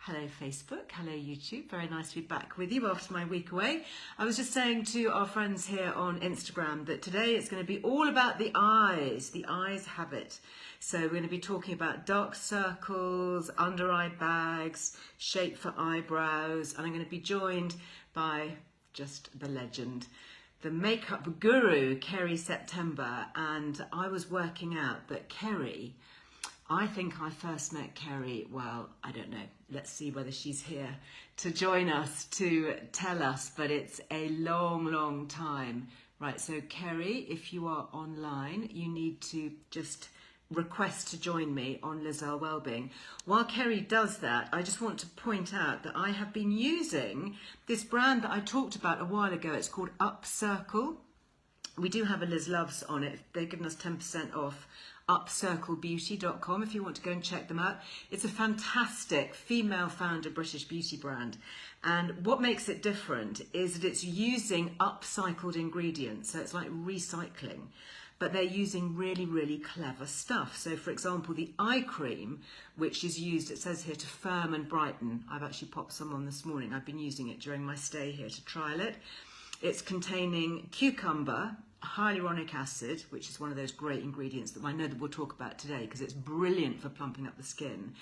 Hello Facebook, hello YouTube, very nice to be back with you after my week away. I was just saying to our friends here on Instagram that today it's going to be all about the eyes habit. So we're going to be talking about dark circles, under eye bags, shape for eyebrows, and I'm going to be joined by just the legend, the makeup guru, Kerry September. And I was working out that Kerry, I think I first met Kerry, well, I don't know. Let's see whether she's here to join us to tell us, but it's a long, long time. Right, so Kerry, if you are online, you need to just request to join me on Earle Wellbeing. While Kerry does that, I just want to point out that I have been using this brand that I talked about a while ago. It's called Upcircle. We do have a Liz Loves on it. They've given us 10% off. Upcirclebeauty.com if you want to go and check them out. It's a fantastic female founder British beauty brand, and what makes it different is that it's using upcycled ingredients, so it's like recycling, but they're using really, really clever stuff. So for example, the eye cream, which is used, it says here, to firm and brighten. I've actually popped some on this morning. I've been using it during my stay here to trial it. It's containing cucumber, hyaluronic acid, which is one of those great ingredients that I know that we'll talk about today because it's brilliant for plumping up the skin,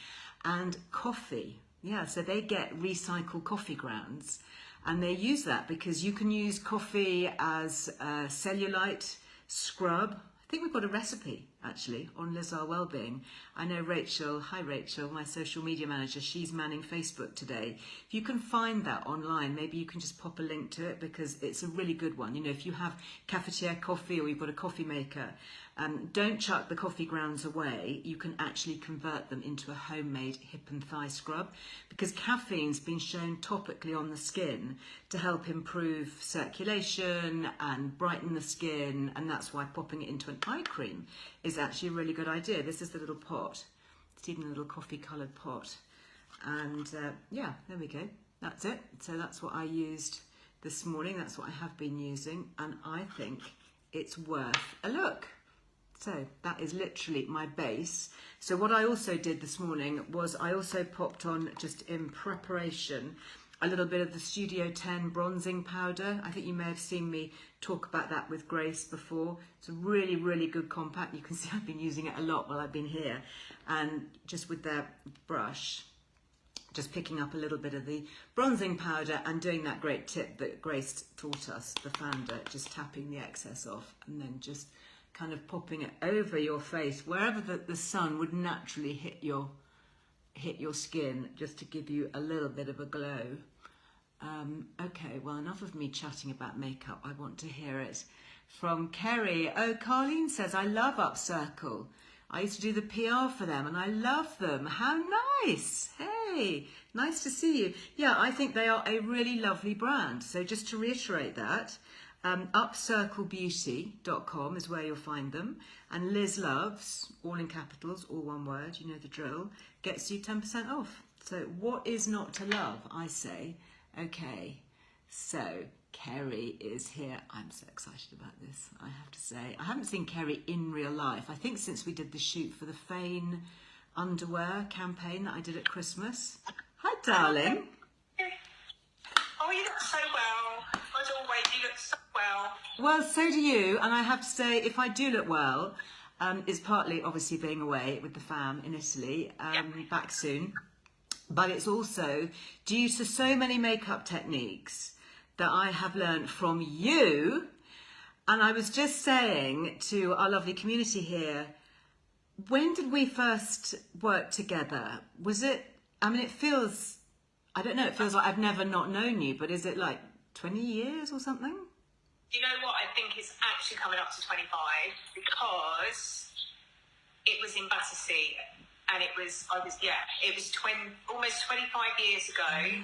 and coffee. Yeah, so they get recycled coffee grounds and they use that because you can use coffee as a cellulite scrub. I think we've got a recipe actually on Earle Wellbeing. I know Rachel, hi Rachel, my social media manager, she's manning Facebook today. If you can find that online, maybe you can just pop a link to it because it's a really good one. You know, if you have cafetiere coffee or you've got a coffee maker, don't chuck the coffee grounds away. You can actually convert them into a homemade hip and thigh scrub because caffeine's been shown topically on the skin to help improve circulation and brighten the skin, and that's why popping it into an eye cream is actually a really good idea. This is the little pot. It's even a little coffee coloured pot. And yeah, there we go. That's it. So that's what I used this morning. That's what I have been using. And I think it's worth a look. So that is literally my base. So what I also did this morning was I also popped on, just in preparation, a little bit of the Studio 10 bronzing powder. I think you may have seen me talk about that with Grace before. It's a really, really good compact. You can see I've been using it a lot while I've been here. And just with the brush, just picking up a little bit of the bronzing powder and doing that great tip that Grace taught us, the founder, just tapping the excess off and then just kind of popping it over your face, wherever the sun would naturally hit your skin, just to give you a little bit of a glow. Okay, well, enough of me chatting about makeup. I want to hear it from Kerry. Oh, Carlene says, I love Upcircle. I used to do the PR for them and I love them. How nice. Hey, nice to see you. Yeah, I think they are a really lovely brand. So just to reiterate that, upcirclebeauty.com is where you'll find them. And Liz Loves, all in capitals, all one word, you know the drill, gets you 10% off. So what is not to love, I say. Okay, so Kerry is here. I'm so excited about this, I have to say. I haven't seen Kerry in real life, I think since we did the shoot for the Fane underwear campaign that I did at Christmas. Hi, darling. Oh, you look so well. As always, you look so well. Well, so do you. And I have to say, if I do look well, it's partly obviously being away with the fam in Italy, back soon. But it's also due to so many makeup techniques that I have learned from you. And I was just saying to our lovely community here, when did we first work together? Was it, I mean, it feels, I don't know, it feels like I've never not known you, but is it like 20 years or something? You know what? I think it's actually coming up to 25 because it was in Battersea and it was almost 25 years ago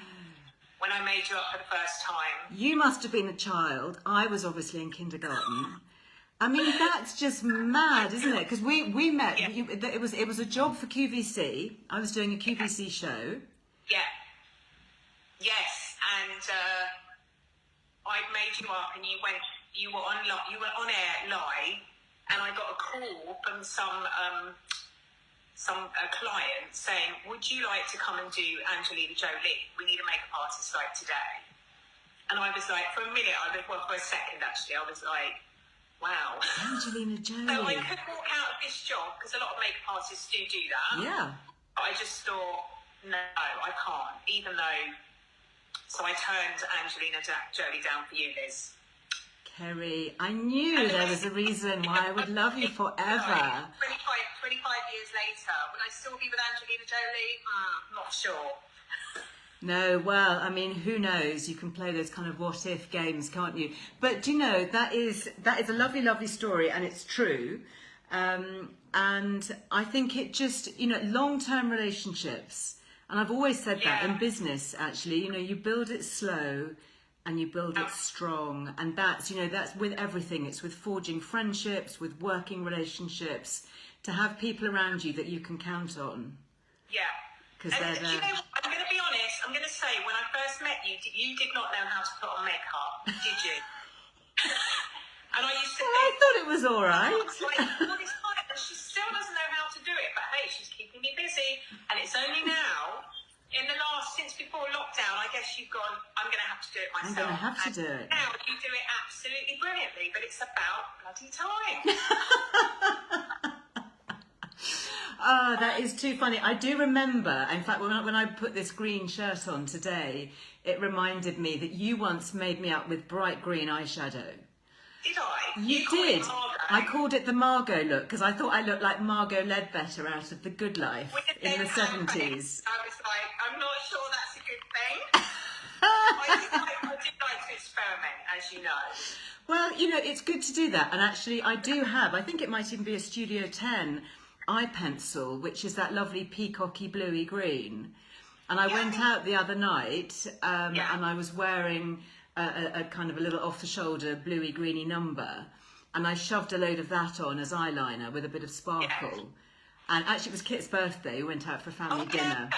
when I made you up for the first time. You must have been a child. I was obviously in kindergarten. I mean, that's just mad, isn't it? Because we met, Yeah. it was a job for QVC. I was doing a QVC show. Yeah. Yes, and I made you up, and you were on air live, and I got a call from some a client saying, would you like to come and do Angelina Jolie? We need a makeup artist like today. And I was like, for a minute, for a second actually, I was like, wow. Angelina Jolie. So I could walk out of this job, because a lot of makeup artists do that. Yeah. But I just thought, no, I can't, even though... So I turned Angelina Jolie down for you, Liz. Kerry, I knew there was a reason why I would love you forever. 25 years later, would I still be with Angelina Jolie? Not sure. No, well, I mean, who knows? You can play those kind of what-if games, can't you? But do you know, that is a lovely, lovely story, and it's true. And I think it just, you know, long-term relationships, and I've always said that in business, actually, you know, you build it slow and you build it strong. And that's, you know, that's with everything. It's with forging friendships, with working relationships, to have people around you that you can count on. Yeah. Because they're there. You know, I'm going to be honest, I'm going to say, when I first met you, you did not know how to put on makeup, did you? And I used to I thought it was all right. Like, well, it's fine, and she still doesn't know how to do it, but hey, she's keeping me busy. And it's only now, in the last, since before lockdown, I guess you've gone, I'm going to have to do it myself. I'm going to have to do it. Now you do it absolutely brilliantly, but it's about bloody time. Oh, that is too funny. I do remember, in fact, when I put this green shirt on today, it reminded me that you once made me up with bright green eyeshadow. Did I? You did. I called it the Margot look, because I thought I looked like Margot Ledbetter out of The Good Life in the 70s. I was like, I'm not sure that's a good thing. I did like to experiment, as you know. Well, you know, it's good to do that. And actually, I do have, I think it might even be a Studio 10 eye pencil, which is that lovely peacocky bluey green. And I went out the other night and I was wearing a kind of a little off-the-shoulder bluey greeny number, and I shoved a load of that on as eyeliner with a bit of sparkle. And actually it was Kit's birthday. We went out for a family dinner.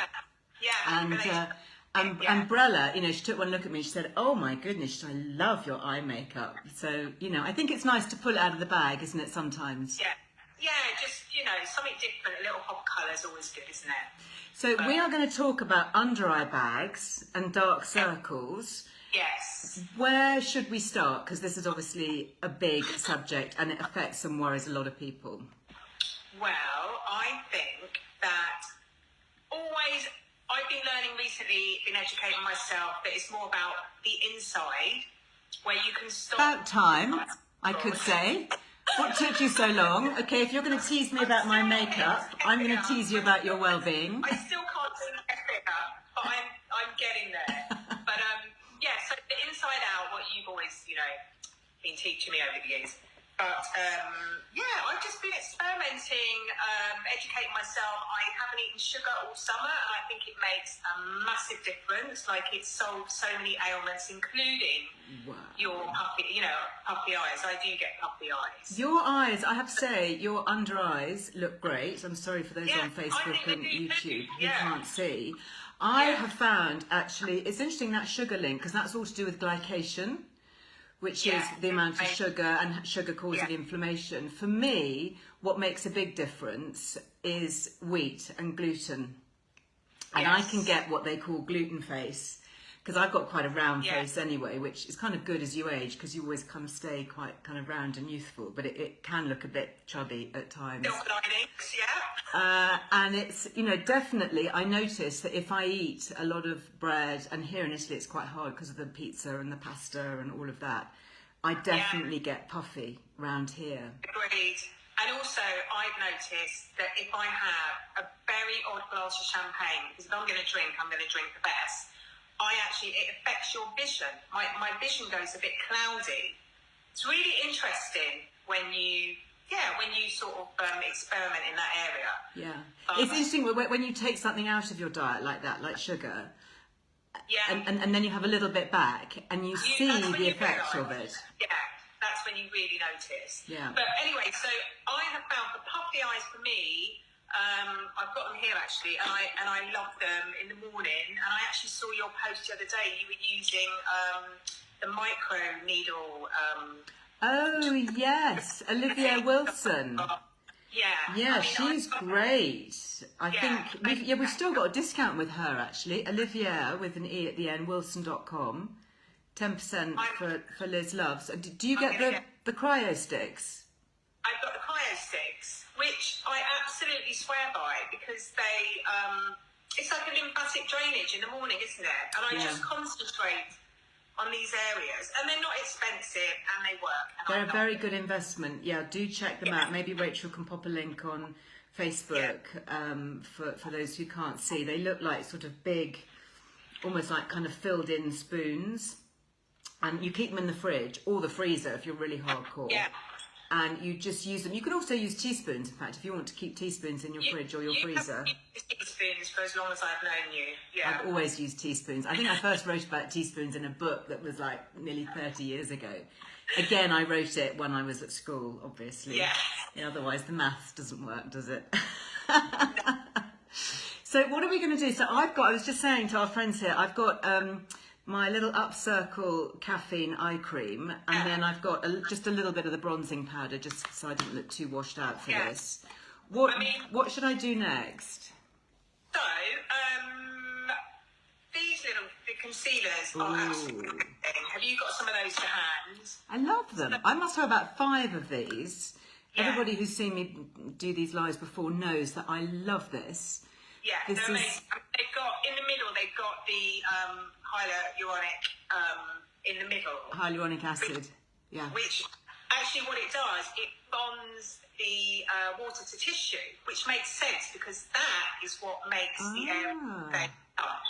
And Umbrella, you know, she took one look at me and she said, oh my goodness, I love your eye makeup. So, you know, I think it's nice to pull it out of the bag, isn't it, sometimes? Yeah, just, you know, something different, a little pop of colour is always good, isn't it? So we are going to talk about under eye bags and dark circles. Yes. Where should we start? Because this is obviously a big subject and it affects and worries a lot of people. Well, I think that I've been learning recently, been educating myself, that it's more about the inside, where you can stop. About time, I could say. What took you so long? Okay, if you're going to tease me about my makeup, I'm going to tease you about your well-being. I still can't see my figure, but I'm getting there. But yeah, so the inside out, what you've always, you know, been teaching me over the years. But yeah, I've just been experimenting, educating myself. I haven't eaten sugar all summer, and I think it makes a massive difference. Like, it's solved so many ailments, including your puffy eyes. I do get puffy eyes. Your eyes, I have to say, your under eyes look great. I'm sorry for those on Facebook and YouTube who can't see. I have found, actually, it's interesting, that sugar link, because that's all to do with glycation, which is the amount of sugar, and sugar causing inflammation. For me, what makes a big difference is wheat and gluten. And I can get what they call gluten face, because I've got quite a round face anyway, which is kind of good as you age, because you always kind of stay quite kind of round and youthful, but it can look a bit chubby at times. And it's, you know, definitely, I notice that if I eat a lot of bread, and here in Italy it's quite hard because of the pizza and the pasta and all of that, I definitely get puffy round here. Agreed. And also, I've noticed that if I have a very odd glass of champagne, because if I'm going to drink, I'm going to drink the best, it affects your vision. My vision goes a bit cloudy. It's really interesting when you sort of experiment in that area. Yeah. It's interesting when you take something out of your diet like that, like sugar, and then you have a little bit back, and you see the effect of it. Yeah, that's when you really notice. Yeah. But anyway, so I have found the puffy eyes for me, I've got them here actually, and I love them in the morning. And I actually saw your post the other day. You were using the micro needle. Oh yes, Olivia Wilson. Yeah. Yeah, I mean, she's great. I think we've still got a discount with her actually. Olivia with an E at the end, Wilson.com. 10% for Liz Loves. Do you get the cryo sticks? I've got the cryo sticks, which I absolutely swear by because they, it's like a lymphatic drainage in the morning, isn't it? And I just concentrate on these areas, and they're not expensive, and they work. And they're a very good investment. Yeah, do check them out. Maybe Rachel can pop a link on Facebook for those who can't see. They look like sort of big, almost like kind of filled in spoons. And you keep them in the fridge or the freezer if you're really hardcore. Yeah. And you just use them. You can also use teaspoons, in fact, if you want to keep teaspoons in your fridge or your freezer. Have used teaspoons for as long as I've known you. Yeah. I've always used teaspoons. I think I first wrote about teaspoons in a book that was like nearly 30 years ago. Again, I wrote it when I was at school, obviously. Yeah. Otherwise, the maths doesn't work, does it? So what are we going to do? So I was just saying to our friends here, I've got my little Upcircle caffeine eye cream, and then I've got just a little bit of the bronzing powder, just so I don't look too washed out for this. What should I do next? So, these the concealers are absolutely amazing. Have you got some of those to hand? I love them. I must have about 5 of these. Yeah. Everybody who's seen me do these lives before knows that I love this. Yeah, they've got, in the middle, they've got the hyaluronic in the middle. Hyaluronic acid, Which, actually what it does, it bonds the water to tissue, which makes sense because that is what makes the area stay up.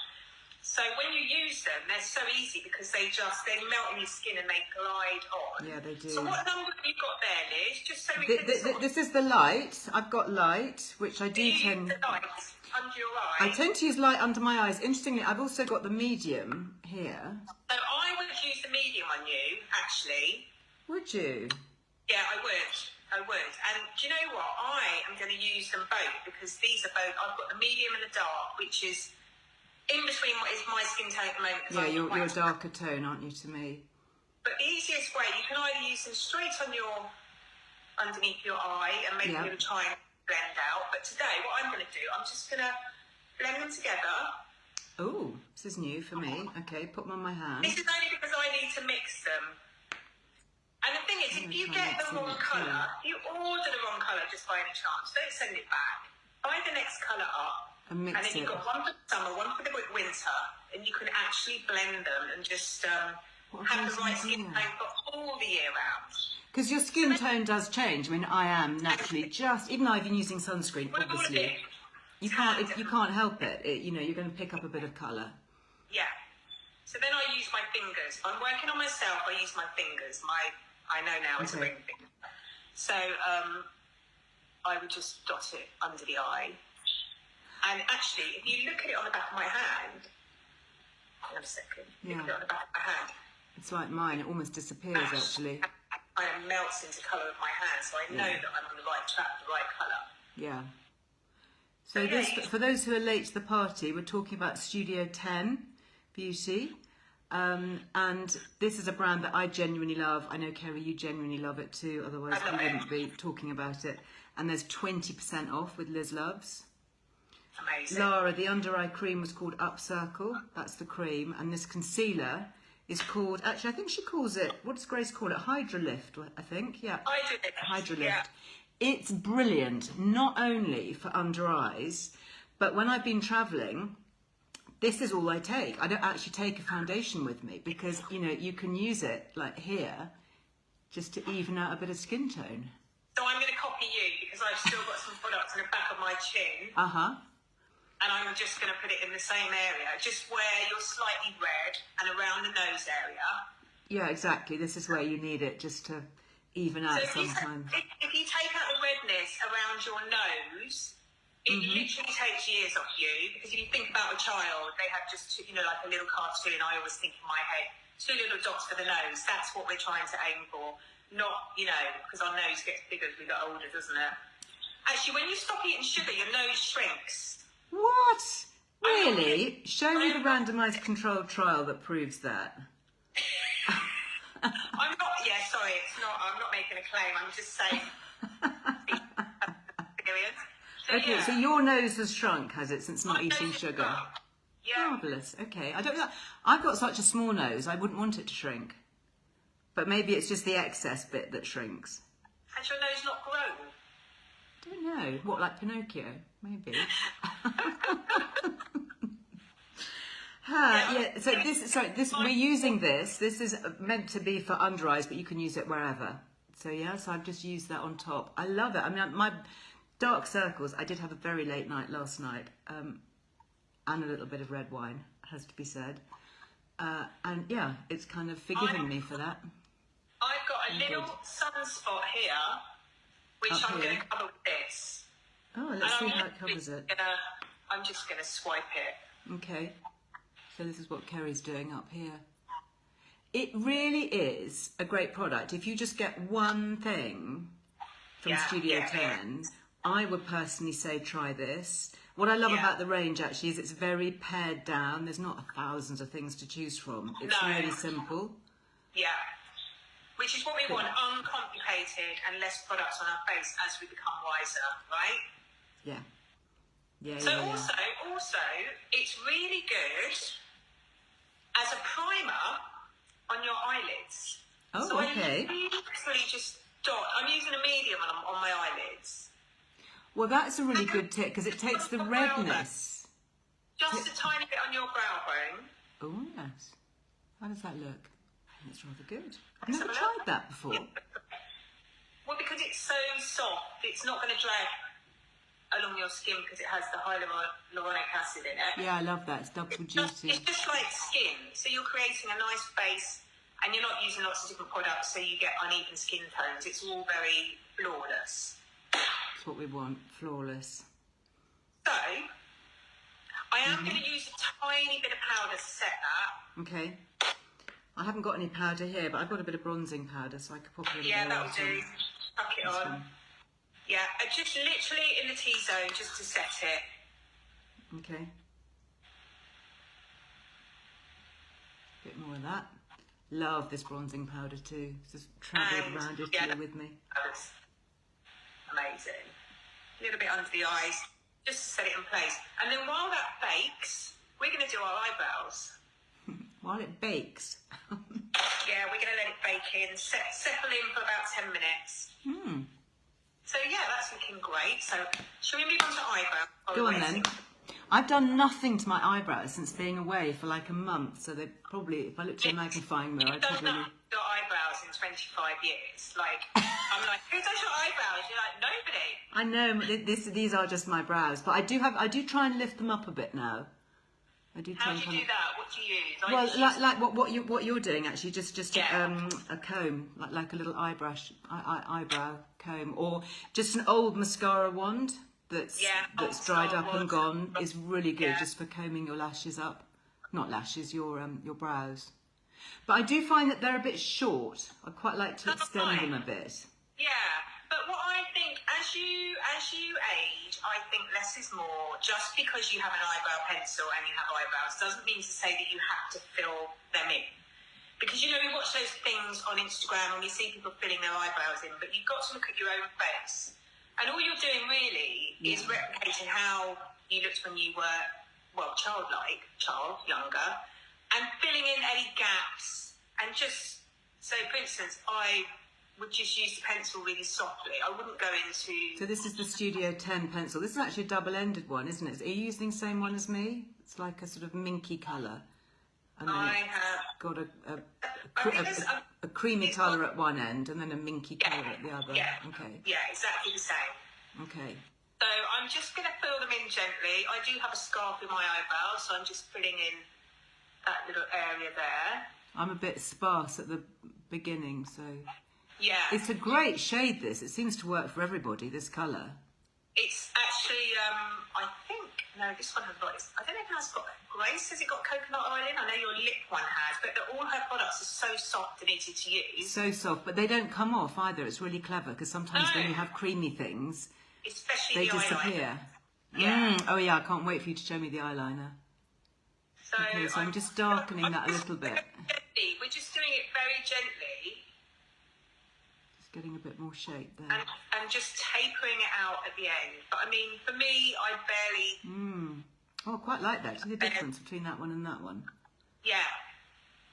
So when you use them, they're so easy because they melt in your skin and they glide on. Yeah, they do. So what number have you got there, Liz? Just so we can This is the light. I've got light, which I do tend... the light under your eye? I tend to use light under my eyes. Interestingly, I've also got the medium here. So I would use the medium on you, actually. Would you? Yeah, I would. And do you know what? I am going to use them both because these are both... I've got the medium and the dark, which is in between what is my skin tone at the moment. Yeah, you're a darker tone, aren't you, to me? But the easiest way, you can either use them straight on underneath your eye and maybe you'll try and blend out. But today, what I'm going to do, I'm just going to blend them together. Oh, this is new for me. Okay, put them on my hand. This is only because I need to mix them. And the thing is, if you get the wrong colour, you order the wrong colour just by any chance, don't send it back. Buy the next colour up. And then you've got one for the summer, one for the winter, and you can actually blend them and just have the right skin tone for all the year round. Because your skin tone does change. I mean, I am naturally even though I've been using sunscreen, obviously, you can't help it. You're going to pick up a bit of colour. Yeah. So then I use my fingers. If I'm working on myself, I use my fingers. I know now it's a ring finger. So I would just dot it under the eye. And actually, if you look at it on the back of my hand, hold on a second, look at it on the back of my hand. It's like mine, it almost disappears actually. It kind of melts into colour of my hand, so I know that I'm on the right track, the right colour. Yeah. So for those who are late to the party, we're talking about Studio 10 Beauty. And this is a brand that I genuinely love. I know, Kerry, you genuinely love it too, otherwise we wouldn't be talking about it. And there's 20% off with Liz Loves. Amazing. Lara, the under eye cream was called Upcircle. That's the cream. And this concealer is called, actually, I think she calls it, what does Grace call it? Hydrolift, I think. Yeah. Hydrolift. Yeah. It's brilliant, not only for under eyes, but when I've been travelling, this is all I take. I don't actually take a foundation with me because, you can use it like here just to even out a bit of skin tone. So I'm going to copy you because I've still got some products in the back of my chin. Uh-huh. And I'm just going to put it in the same area, just where you're slightly red and around the nose area. Yeah, exactly. This is where you need it, just to even out sometimes. If you take out the redness around your nose, it literally takes years off you. Because if you think about a child, they have just, like a little cartoon. I always think in my head, 2 little dots for the nose. That's what we're trying to aim for. Not, because our nose gets bigger as we get older, doesn't it? Actually, when you stop eating sugar, your nose shrinks. What? Really? Show me the randomised controlled trial that proves that. I'm not making a claim, I'm just saying. Okay, yeah. so your nose has shrunk, has it, since not My eating nose is sugar? up. Yeah. Marvellous. Okay, I don't know. I've got such a small nose, I wouldn't want it to shrink. But maybe it's just the excess bit that shrinks. Has your nose not grown? I don't know. What, like Pinocchio? Maybe. Yeah. So this we're using this. This is meant to be for under eyes, but you can use it wherever. So yeah, so I've just used that on top. I love it. I mean, my dark circles. I did have a very late night last night, and a little bit of red wine, has to be said. And yeah, it's kind of forgiven me for that. I've got a little sunspot here, which Up I'm here. going to cover with this. Oh, And let's see I'm how it covers it. I'm just going to swipe it. Okay. So this is what Kerry's doing up here. It really is a great product. If you just get one thing from Studio 10, I would personally say try this. What I love about the range actually is it's very pared down. There's not thousands of things to choose from. It's really simple. Yeah. Which is what we want, uncomplicated and less products on our face as we become wiser, right? Yeah. So also, it's really good as a primer on your eyelids. Oh, so okay. I literally just dot. I'm using a medium on my eyelids. Well, that's a really good tip because it takes the redness. Just a tiny bit on your brow bone. Oh, yes. How does that look? I think it's rather good. I've never tried that before. Well, because it's so soft, it's not going to drag along your skin because it has the hyaluronic acid in it. Yeah, I love that. It's double duty. It's just like skin. So you're creating a nice base and you're not using lots of different products so you get uneven skin tones. It's all very flawless. That's what we want. Flawless. So, I am going to use a tiny bit of powder to set that. Okay. I haven't got any powder here, but I've got a bit of bronzing powder, so I could pop a little bit that'll do. Tuck it on. One. Yeah, just literally in the T-zone just to set it. Okay. Bit more of that. Love this bronzing powder too. Just travelled around it here with me. That's amazing. A little bit under the eyes, just to set it in place. And then while that bakes, we're going to do our eyebrows. While it bakes. Yeah, we're going to let it bake in, settle in for about 10 minutes. So yeah, that's looking great. So shall we move on to eyebrows? Go on then. I've done nothing to my eyebrows since being away for like a month, so they probably, if I looked in a magnifying mirror, I'd probably... You've done your eyebrows in 25 years. Like, I'm like, who does your eyebrows? You're like, nobody. I know, these are just my brows, but I do try and lift them up a bit now. I do try How do you do that? What do you use? Well, like what you're doing actually, just a comb, like a little eyebrow comb, or just an old mascara wand that's dried up and gone is really good just for combing your lashes up, not lashes, your brows. But I do find that they're a bit short. I quite like to extend them a bit. Yeah, but what I think, as you age, I think less is more. Just because you have an eyebrow pencil and you have eyebrows doesn't mean to say that you have to fill them in. Because, you know, we watch those things on Instagram and we see people filling their eyebrows in, but you've got to look at your own face. And all you're doing really is replicating how you looked when you were, well, younger, and filling in any gaps. And just, so for instance, I would just use the pencil really softly. I wouldn't go into... So this is the Studio 10 pencil. This is actually a double-ended one, isn't it? Are you using the same one as me? It's like a sort of minky colour. And then I have got a creamy colour at one end and then a minky colour at the other. Yeah. Okay. Yeah, exactly the same. Okay. So I'm just going to fill them in gently. I do have a scarf in my eyebrows, so I'm just filling in that little area there. I'm a bit sparse at the beginning, so... Yeah. It's a great shade, this. It seems to work for everybody, this colour. It's actually, I think, no, this one has got, I don't know if it has got, Grace, has it got coconut oil in? I know your lip one has, but all her products are so soft and easy to use. So soft, but they don't come off either. It's really clever, because sometimes when you have creamy things, especially they disappear. Yeah. Oh yeah, I can't wait for you to show me the eyeliner. So, okay, so I'm just darkening that a little bit. We're just doing it very gently. getting a bit more shape there. And just tapering it out at the end. But I mean, for me, I barely... Oh, I quite like that. See the difference between that one and that one? Yeah.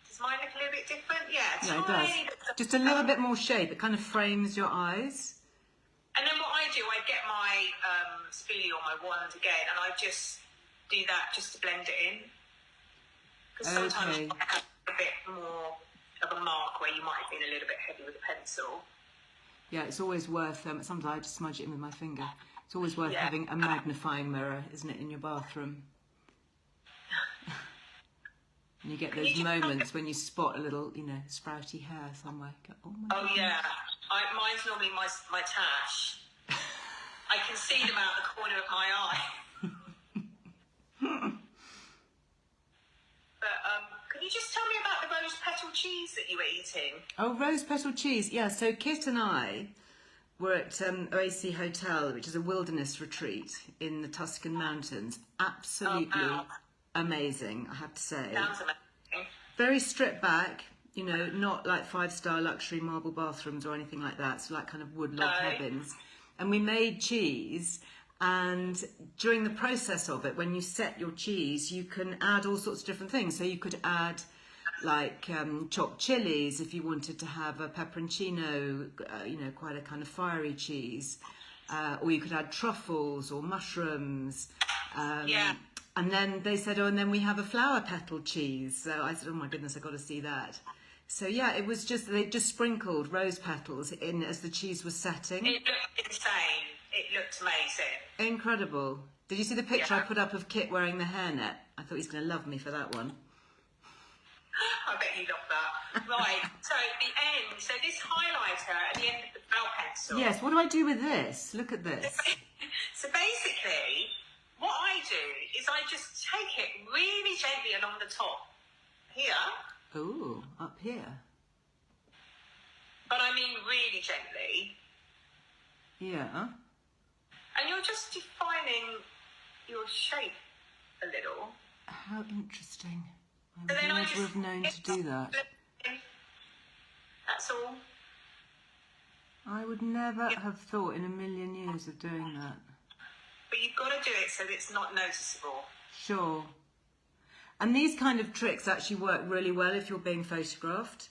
Does mine look a little bit different? Yeah, it does. Just a little bit more shape. It kind of frames your eyes. And then what I do, I get my spoolie or my wand again, and I just do that just to blend it in. Because sometimes you might have a bit more of a mark where you might have been a little bit heavy with a pencil. Yeah, it's always worth, sometimes I just smudge it in with my finger. It's always worth having a magnifying mirror, isn't it, in your bathroom? And you get those moments when you spot a little, sprouty hair somewhere. Go, oh my God. Yeah. Mine's normally my tash. I can see them out the corner of my eye. But can you just tell me about the rose petal cheese that you were eating? Oh, rose petal cheese. Yeah, so Kit and I were at Oasis Hotel, which is a wilderness retreat in the Tuscan mountains. Absolutely amazing, I have to say. Sounds amazing. Very stripped back, not like 5-star luxury marble bathrooms or anything like that. So like kind of wood log cabins. And we made cheese, and during the process of it, when you set your cheese, you can add all sorts of different things. So you could add like chopped chilies if you wanted to have a pepperoncino, quite a kind of fiery cheese. Or you could add truffles or mushrooms. And then they said, and then we have a flower petal cheese. So I said, oh my goodness, I've got to see that. So yeah, it was they just sprinkled rose petals in as the cheese was setting. It looked insane. It looked amazing. Incredible. Did you see the picture I put up of Kit wearing the hairnet? I thought he's going to love me for that one. I bet you love that. Right, so the end, so this highlighter at the end of the brow pencil. Yes, what do I do with this? Look at this. So basically, what I do is I just take it really gently along the top here. Oh, up here. But I mean really gently. Yeah. And you're just defining your shape a little. How interesting. So I would never have known to do that. That's all. I would never have thought in a million years of doing that. But you've got to do it so that it's not noticeable. Sure. And these kind of tricks actually work really well if you're being photographed.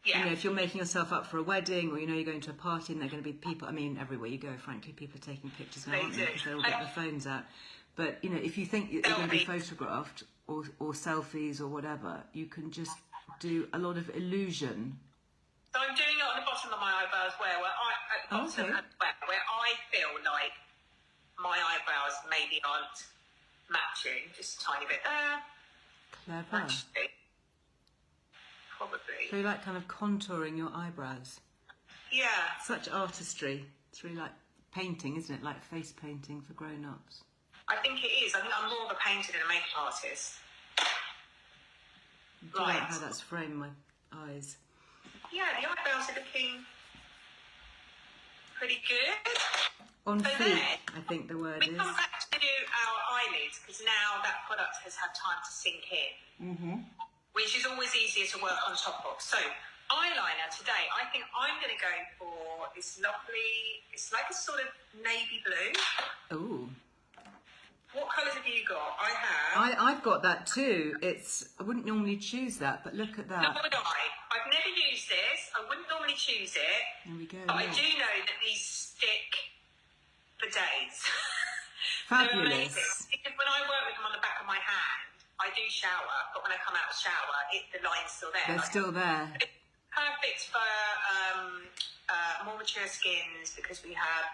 Yeah. If you're making yourself up for a wedding, or you're going to a party and there are going to be people. I mean, everywhere you go, frankly, people are taking pictures now, aren't they? Because they all get their phones out. But if you think you're going to be photographed or selfies or whatever, you can just do a lot of illusion. So I'm doing it on the bottom of my eyebrows where I feel like my eyebrows maybe aren't matching, just a tiny bit there. Clever. Actually, probably. So you like kind of contouring your eyebrows. Yeah. Such artistry. It's really like painting, isn't it? Like face painting for grown-ups. I think it is. I think I'm more of a painter than a makeup artist. I do like how that's framed my eyes. Yeah, the eyebrows are looking pretty good. On So feet, then, I think the word we is. come back to our eyelids because now that product has had time to sink in. Mm-hmm. Which is always easier to work on top of. So, eyeliner today, I think I'm going to go for this lovely, it's like a sort of navy blue. Ooh. What colours have you got? I have. I've got that too. I wouldn't normally choose that, but look at that. Nor would I. I've never used this. I wouldn't normally choose it. There we go. But I do know that these stick for days. Fabulous. Because when I work with them on the back of my hand, I do shower, but when I come out of the shower, the line's still there. They're still there. It's perfect for more mature skins because we have,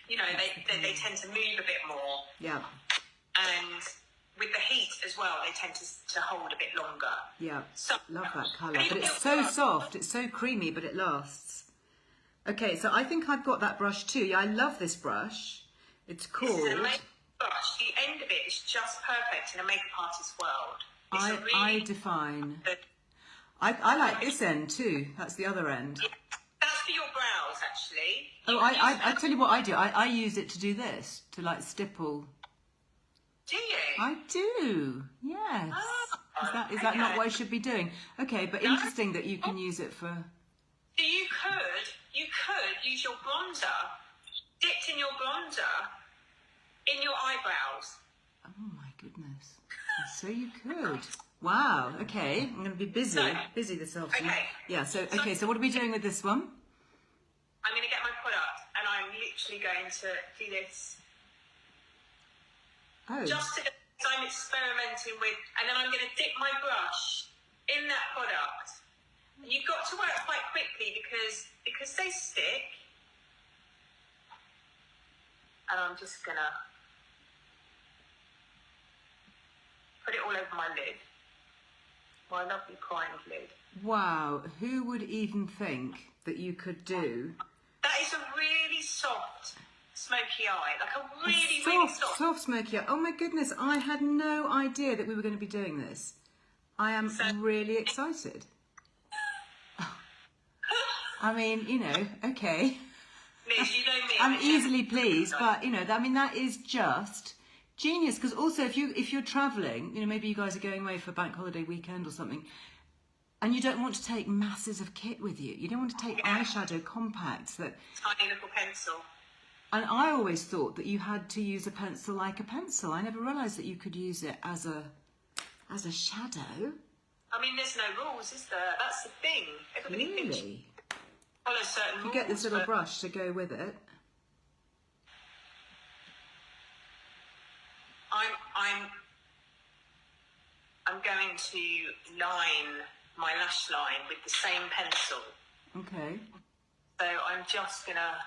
they tend to move a bit more. Yeah. And with the heat as well, they tend to hold a bit longer. Yeah. So, love that colour. But it's so soft. It's so creamy, but it lasts. Okay, so I think I've got that brush too. Yeah, I love this brush. It's called... This is a makeup brush. The end of it is just perfect in a makeup artist's world. I define. I like this end too. That's the other end. Yeah, that's for your brows, actually. I tell you what I do. I use it to do this, to like stipple. Do you? I do. Yes. Oh, is that not what I should be doing? Okay, but interesting that you can use it for. So you could use your bronzer, dipped in your bronzer, in your eyebrows. Oh my goodness. So you could. Wow. Okay. I'm going to be busy this afternoon. Okay. Yeah. So what are we doing with this one? I'm going to get my product, and I'm literally going to do this. Oh. Just to, I'm experimenting with, and then I'm going to dip my brush in that product. And you've got to work quite quickly because they stick. And I'm just going to put it all over my lid. My lovely primed lid. Wow. Who would even think that you could do... That is a really soft smoky eye. Like a really soft smoky eye. Oh my goodness. I had no idea that we were going to be doing this. I am really excited. I mean, you know, okay. Liz, you know me. I'm easily pleased, but you know, I mean, that is just genius. Because also, if you're travelling, you know, maybe you guys are going away for a bank holiday weekend or something, and you don't want to take masses of kit with you. You don't want to take eyeshadow compacts that tiny little pencil. And I always thought that you had to use a pencil like a pencil. I never realised that you could use it as a shadow. I mean, there's no rules, is there? That's the thing. Everybody thinks follow certain rules. You get this little brush to go with it. I'm going to line my lash line with the same pencil. Okay. So I'm just gonna.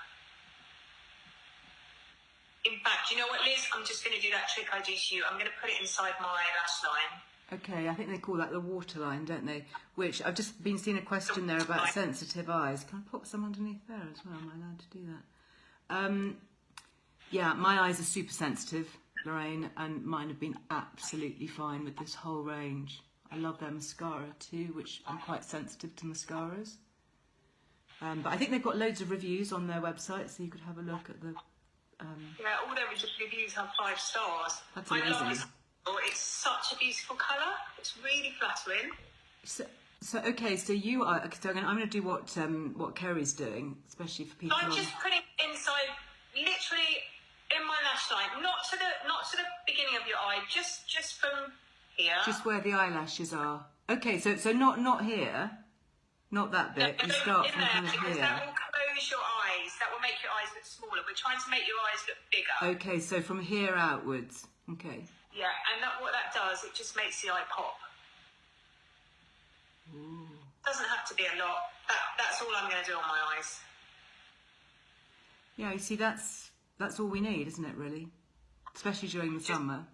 In fact, you know what, Liz? I'm just gonna do that trick I do to you. I'm gonna put it inside my lash line. Okay, I think they call that the waterline, don't they? Which I've just been seeing a question there about sensitive eyes. Can I pop some underneath there as well? Am I allowed to do that? Yeah, my eyes are super sensitive, Lorraine, and mine have been absolutely fine with this whole range. I love their mascara too, which I'm quite sensitive to mascaras. But I think they've got loads of reviews on their website, so you could have a look at the... Yeah, all their reviews have 5 stars. That's amazing. I love this. It's such a beautiful colour. It's really flattering. So okay, so you are... So I'm going to do what Kerry's doing, especially for people... So I'm just putting inside, literally in my lash line, not to the beginning of your eye, just from here. Just where the eyelashes are. Okay, so not here, not that bit. No, you start in from there, kind of because here. that will close your eyes. That will make your eyes look smaller. We're trying to make your eyes look bigger. Okay, so from here outwards. Okay. Yeah, and what that does, it just makes the eye pop. Ooh. Doesn't have to be a lot. That's all I'm going to do on my eyes. Yeah, you see, that's all we need, isn't it? Really, especially during the summer.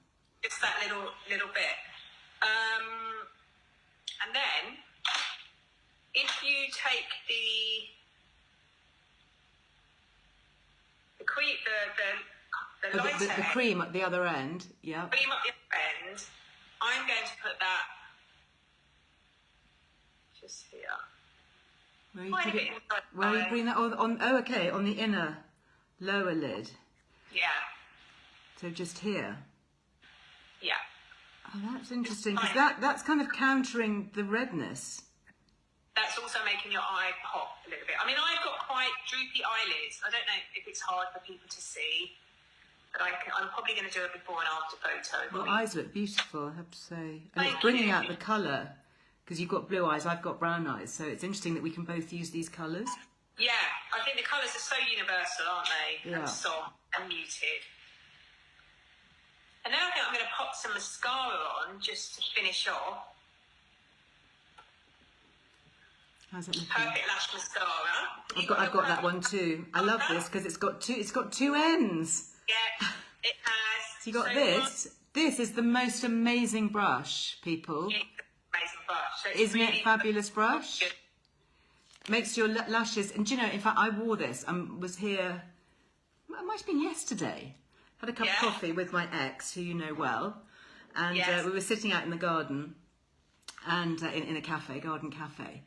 Just that little bit. And then, if you take the cream at the other end, yeah. Cream at the other end. I'm going to put that just here. Where are you putting that on? Oh, okay, on the inner lower lid. Yeah. So just here. Yeah. Oh, that's interesting, because that's kind of countering the redness. That's also making your eye pop a little bit. I mean, I've got quite droopy eyelids. I don't know if it's hard for people to see, but I'm probably going to do a before and after photo. Your eyes look beautiful, I have to say. And it's bringing out the colour, because you've got blue eyes, I've got brown eyes, so it's interesting that we can both use these colours. Yeah, I think the colours are so universal, aren't they? Yeah. And soft and muted. And now I think I'm going to pop some mascara on just to finish off. How's it looking? Perfect lash mascara. I've got that one too. I love this because it's got two ends. Yeah, it has. So you got this. This is the most amazing brush, people. It's an amazing brush. So Isn't it a fabulous brush? Good. Makes your lashes. And do you know, in fact, I wore this. Was here. It might have been yesterday. Had a cup of coffee with my ex, who you know well, and we were sitting out in the garden, and in a cafe, garden cafe,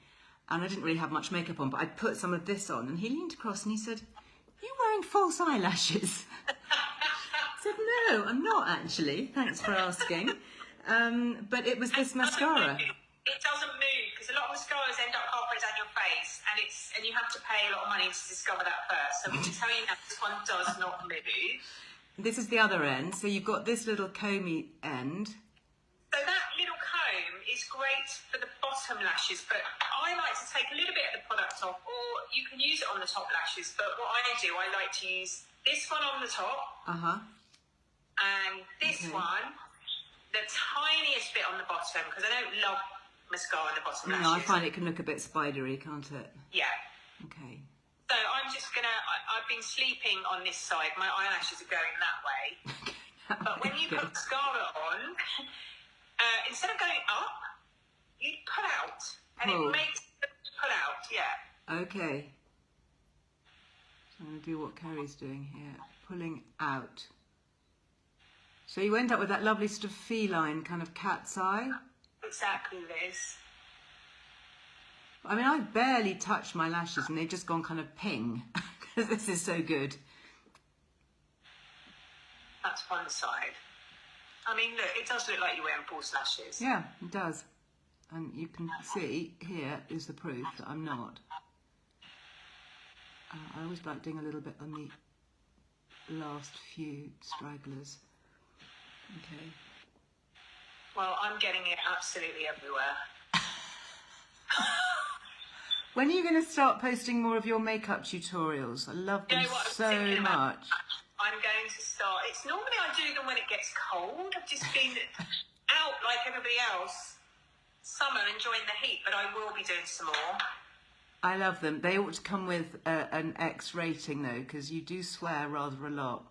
and I didn't really have much makeup on, but I'd put some of this on, and he leaned across and he said, "You wearing false eyelashes?" I said, "No, I'm not actually. Thanks for asking." But it was this mascara. It doesn't move because a lot of mascaras end up halfway down your face, and you have to pay a lot of money to discover that first. So we can tell you now, this one does not move. This is the other end. So you've got this little comby end. So that little comb is great for the bottom lashes, but I like to take a little bit of the product off, or you can use it on the top lashes. But what I do, I like to use this one on the top, and this one, the tiniest bit on the bottom, because I don't love mascara on the bottom lashes. No, I find it can look a bit spidery, can't it? Yeah. Okay. So I'm just gonna. I've been sleeping on this side. My eyelashes are going that way. But when you put mascara on, instead of going up, you pull out, and it makes it pull out. Yeah. Okay. So I'm gonna do what Kerry's doing here, pulling out. So you end up with that lovely sort of feline kind of cat's eye. Exactly, Liz. I mean, I've barely touched my lashes and they've just gone kind of ping. Because this is so good. That's one side. I mean, look, it does look like you're wearing false lashes. Yeah, it does. And you can see here is the proof that I'm not. I always like doing a little bit on the last few stragglers. Okay. Well, I'm getting it absolutely everywhere. When are you going to start posting more of your makeup tutorials? I love them so much. I'm going to start. It's normally I do them when it gets cold. I've just been out like everybody else, summer, enjoying the heat, but I will be doing some more. I love them. They ought to come with an X rating though, because you do swear rather a lot.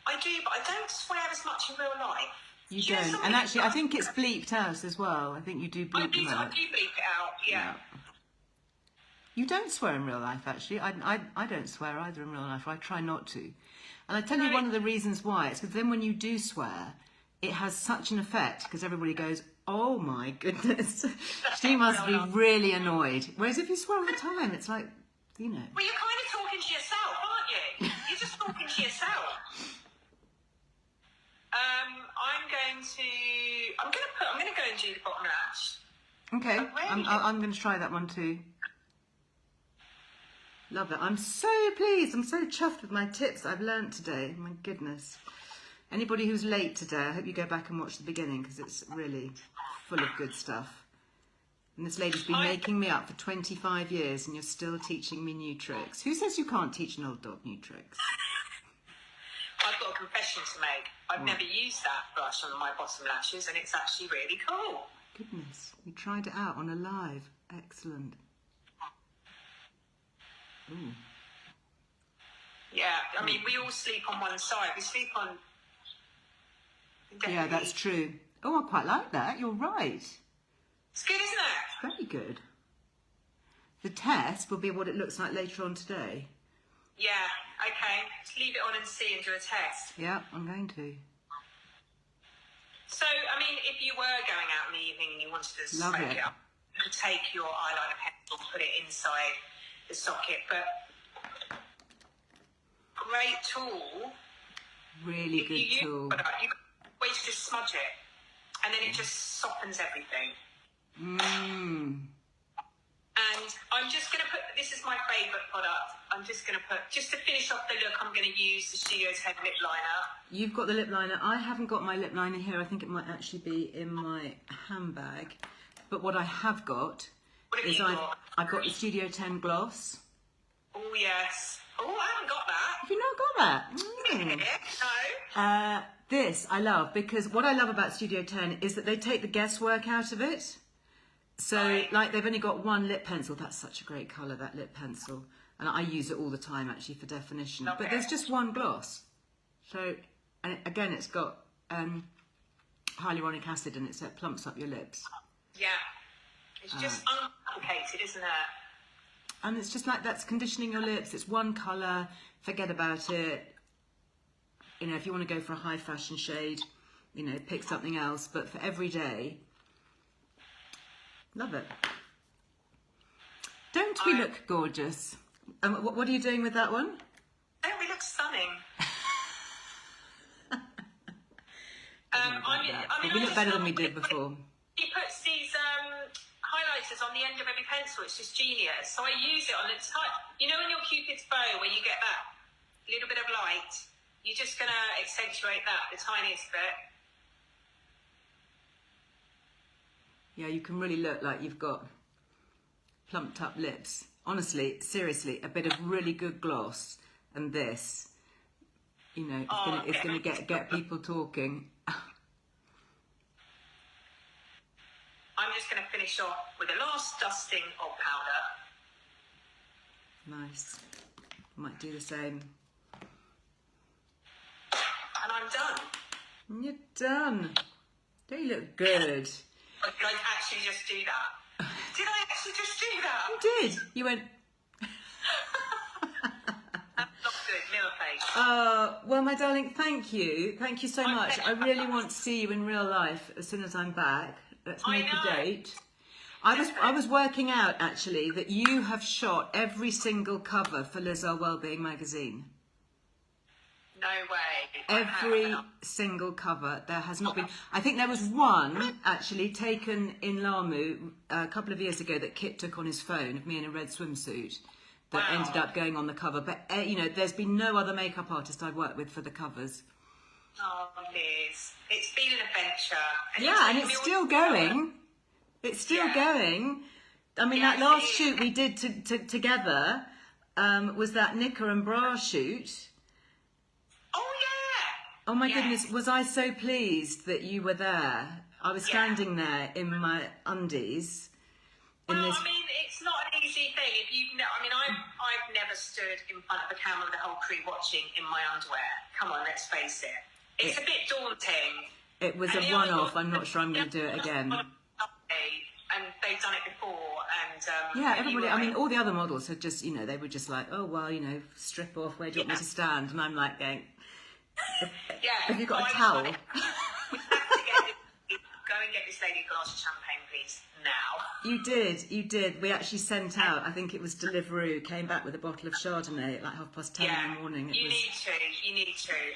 I do, but I don't swear as much in real life. You don't. And actually, I think it's bleeped out as well. I think you do bleep them out. I do bleep it out, yeah. You don't swear in real life, actually. I don't swear either in real life. I try not to. And I tell you one of the reasons why. It's because then when you do swear, it has such an effect because everybody goes, oh my goodness, she must be really annoyed. Whereas if you swear all the time, it's like, you know. Well, you're kind of talking to yourself, aren't you? You're just talking to yourself. I'm going to go and do the bottom lash. Okay, I'm going to try that one too. Love it. I'm so pleased. I'm so chuffed with my tips I've learnt today. My goodness. Anybody who's late today, I hope you go back and watch the beginning because it's really full of good stuff. And this lady's been making me up for 25 years and you're still teaching me new tricks. Who says you can't teach an old dog new tricks? I've got a confession to make. I've never used that brush on my bottom lashes and it's actually really cool. Goodness, you tried it out on a live. Excellent. Ooh. Yeah, I mean, we all sleep on one side. We sleep on... Yeah, that's true. Oh, I quite like that. You're right. It's good, isn't it? Very good. The test will be what it looks like later on today. Yeah, okay. Let's leave it on and see and do a test. Yeah, I'm going to. So, I mean, if you were going out in the evening and you wanted to soak it up, you could take your eyeliner pencil and put it inside the socket, but great tool. Really good tool. You always just smudge it, and then it just softens everything. And I'm just going to put, this is my favourite product, I'm just going to put, just to finish off the look, I'm going to use the Studio 10 lip liner. You've got the lip liner. I haven't got my lip liner here. I think it might actually be in my handbag. But what I have got is I've got the Studio 10 gloss. Oh, yes. Oh, I haven't got that. Have you not got that? No. This I love because what I love about Studio 10 is that they take the guesswork out of it. So, like, they've only got one lip pencil. That's such a great colour, that lip pencil. And I use it all the time, actually, for definition. But there's just one gloss. So, and again, it's got hyaluronic acid in it, so it plumps up your lips. Yeah. It's just uncomplicated, isn't it? And it's just like that's conditioning your lips. It's one colour. Forget about it. You know, if you want to go for a high fashion shade, you know, pick something else. But for every day... Love it. Don't we look gorgeous? What are you doing with that one? Don't we look stunning? We look better than we did before. He puts these highlighters highlighters on the end of every pencil. It's just genius. So I use it on the top. You know, in your Cupid's bow, where you get that little bit of light, you're just going to accentuate that, the tiniest bit. Yeah, you can really look like you've got plumped up lips. Honestly, seriously, a bit of really good gloss and this, you know, it's gonna get people talking. I'm just going to finish off with a last dusting of powder. Nice. Might do the same. And I'm done. You're done. Don't you look good? Did I actually just do that? Did I actually just do that? You did. You went... That's not good. Mirror face. Well, my darling, thank you. Thank you so much. I really want to see you in real life as soon as I'm back. Let's make a date. I was working out, actually, that you have shot every single cover for Earle Wellbeing magazine. No way. Every single cover. There has not been... I think there was one, actually, taken in Lamu a couple of years ago that Kit took on his phone of me in a red swimsuit that ended up going on the cover. But, you know, there's been no other makeup artist I've worked with for the covers. Oh, Liz. It's been an adventure. And it's still going. It's still going. I mean, that last shoot we did together was that knicker and bra shoot. Oh my goodness, was I so pleased that you were there. I was standing there in my undies. Well, I mean, it's not an easy thing. If you've I mean, I've never stood in front of a camera with the whole crew watching in my underwear. Come on, let's face it. It's a bit daunting. It was a one-off. I'm not sure I'm going to do it again. And they've done it before. And everybody, I mean, all the other models had just, you know, they were just like, oh, well, you know, strip off, where do you want me to stand? And I'm like going... Have you got a towel? We have to go and get this lady a glass of champagne, please, now. You did. We actually sent out, I think it was Deliveroo, came back with a bottle of Chardonnay at like 10:30 in the morning. You need to,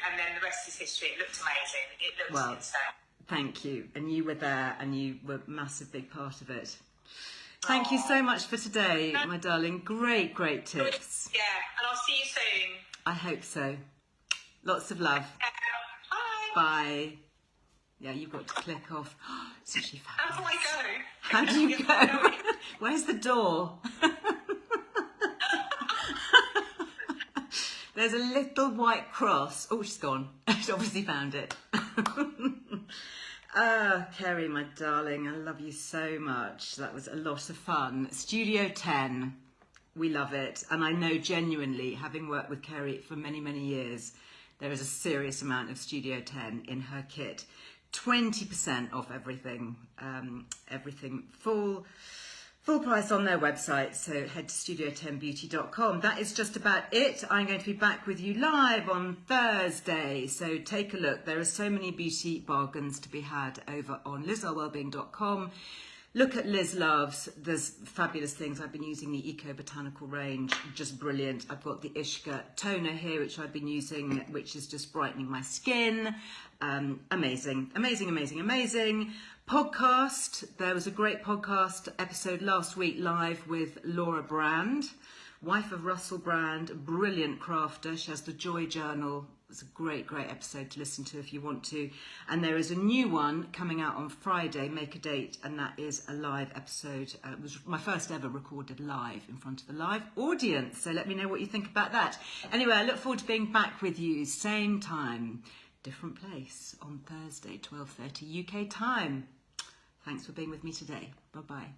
and then the rest is history. It looked amazing. It looks insane. Thank you, and you were there, and you were a massive big part of it. Thank you so much for today, my darling. Great tips. Yeah, and I'll see you soon. I hope so. Lots of love. Bye. Bye. Yeah, you've got to click off. So she How do I go? How do you go? Where's the door? There's a little white cross. Oh, she's gone. She obviously found it. Kerry, my darling, I love you so much. That was a lot of fun. Studio 10. We love it. And I know genuinely, having worked with Kerry for many, many years, there is a serious amount of Studio 10 in her kit. 20% off everything, everything full price on their website. So head to studio10beauty.com. That is just about it. I'm going to be back with you live on Thursday. So take a look. There are so many beauty bargains to be had over on lizearlewellbeing.com. Look at Liz Loves. There's fabulous things. I've been using the Eco Botanical range, just brilliant. I've got the Ishka toner here, which I've been using, which is just brightening my skin. Amazing. Podcast. There was a great podcast episode last week live with Laura Brand, wife of Russell Brand, brilliant crafter. She has the Joy Journal. It's a great episode to listen to if you want to. And there is a new one coming out on Friday, Make a Date, and that is a live episode. It was my first ever recorded live in front of a live audience. So let me know what you think about that. Anyway, I look forward to being back with you, same time, different place, on Thursday, 12:30 UK time. Thanks for being with me today. Bye-bye.